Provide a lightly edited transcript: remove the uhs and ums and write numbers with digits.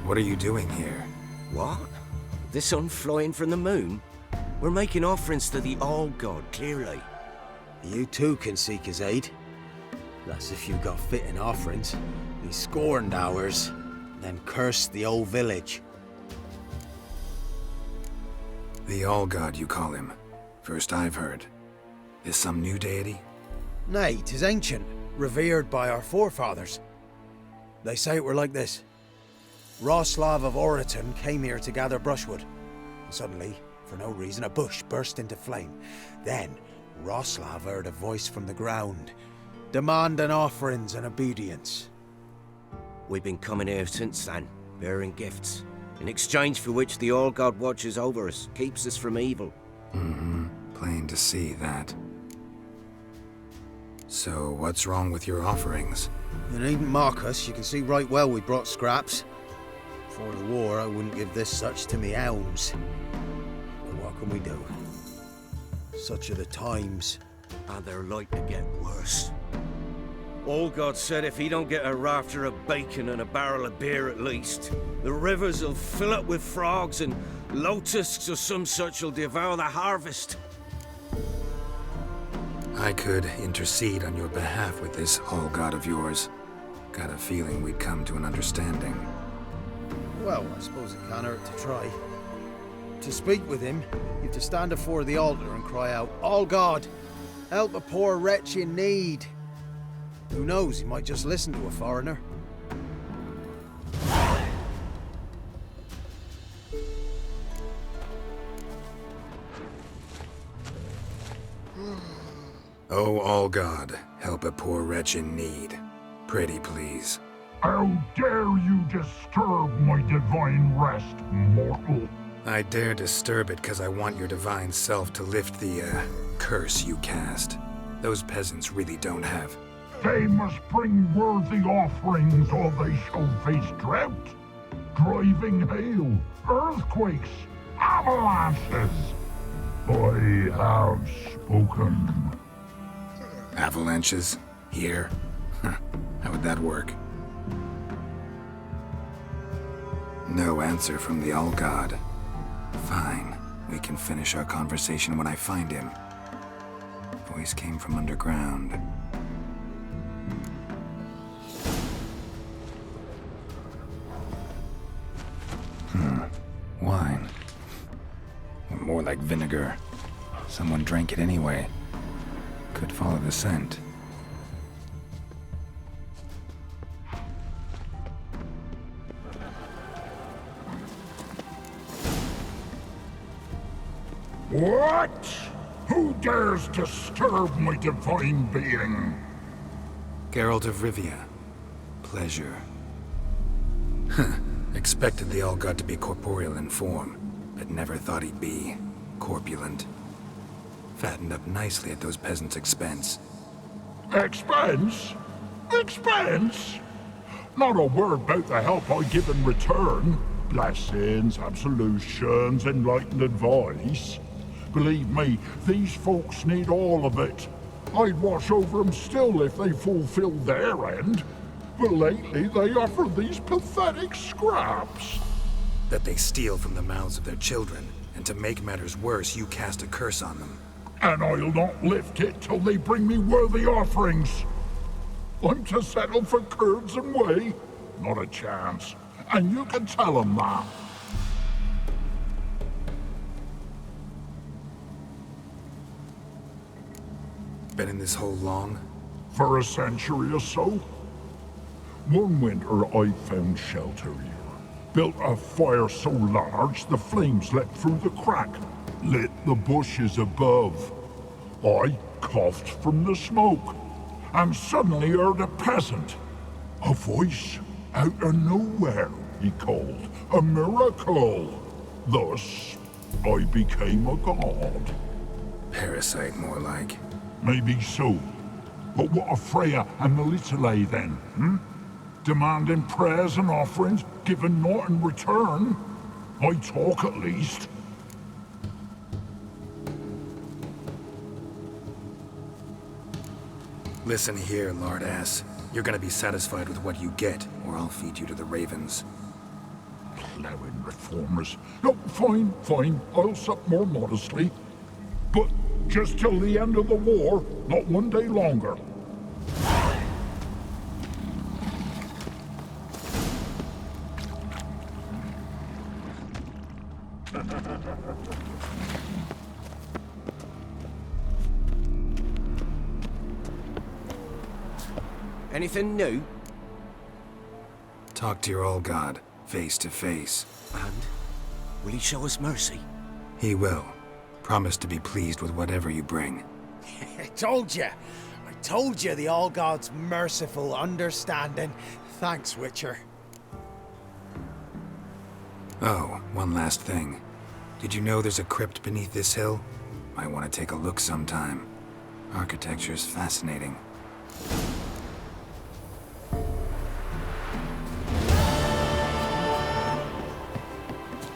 What are you doing here? What? The sun flying from the moon? We're making offerings to the All-God, clearly. You too can seek his aid. That's if you got fitting offerings. He scorned ours, then cursed the old village. The All-God, you call him. First I've heard. Is some new deity? Nay, 'tis ancient, revered by our forefathers. They say it were like this. Roslav of Oriton came here to gather brushwood. And suddenly, for no reason, a bush burst into flame. Then, Roslav heard a voice from the ground, demanding offerings and obedience. We've been coming here since then, bearing gifts, in exchange for which the All-God watches over us, keeps us from evil. Plain to see that. So, what's wrong with your offerings? You needn't mock us, you can see right well we brought scraps. Before the war, I wouldn't give this such to me elms. But what can we do? Such are the times. And they're like to get worse. All-God said if he don't get a rafter of bacon and a barrel of beer at least, the rivers will fill up with frogs and locusts or some such will devour the harvest. I could intercede on your behalf with this All-God of yours. Got a feeling we'd come to an understanding. Well, I suppose it can't hurt to try. To speak with him, you have to stand before the altar and cry out, "All God, help a poor wretch in need." Who knows, he might just listen to a foreigner. Oh, All-God, help a poor wretch in need. Pretty please. How dare you disturb my divine rest, mortal? I dare disturb it because I want your divine self to lift the, curse you cast. Those peasants really don't have. They must bring worthy offerings or they shall face drought, driving hail, earthquakes, avalanches. I have spoken. Avalanches? Here? How would that work? No answer from the All-God. Fine. We can finish our conversation when I find him. Voice came from underground. Wine. Or more like vinegar. Someone drank it anyway. Could follow the scent. What? Who dares disturb my divine being? Geralt of Rivia. Pleasure. Expected the All-God to be corporeal in form, but never thought he'd be corpulent. Fattened up nicely at those peasants' expense. Expense? Expense? Not a word about the help I give in return. Blessings, absolutions, enlightened advice. Believe me, these folks need all of it. I'd watch over them still if they fulfilled their end. But lately they offer these pathetic scraps. That they steal from the mouths of their children, and to make matters worse, you cast a curse on them. And I'll not lift it till they bring me worthy offerings. I'm to settle for curds and whey? Not a chance. And you can tell them that. Been in this hole long? For a century or so. One winter I found shelter here. Built a fire so large the flames leapt through the crack, lit the bushes above. I coughed from the smoke, and suddenly heard a peasant. A voice out of nowhere, he called. A miracle. Thus, I became a god. Parasite, more like. Maybe so. But what of Freya and Melitele then, Demanding prayers and offerings, given naught in return? I talk at least. Listen here, lord ass. You're gonna be satisfied with what you get, or I'll feed you to the ravens. Plowing reformers. No, fine, fine. I'll sup more modestly. But just till the end of the war, not one day longer. Anything new? Talk to your old god, face to face. And will he show us mercy? He will. Promise to be pleased with whatever you bring. I told you! I told you the All God's merciful understanding. Thanks, Witcher. Oh, one last thing. Did you know there's a crypt beneath this hill? Might want to take a look sometime. Architecture's fascinating.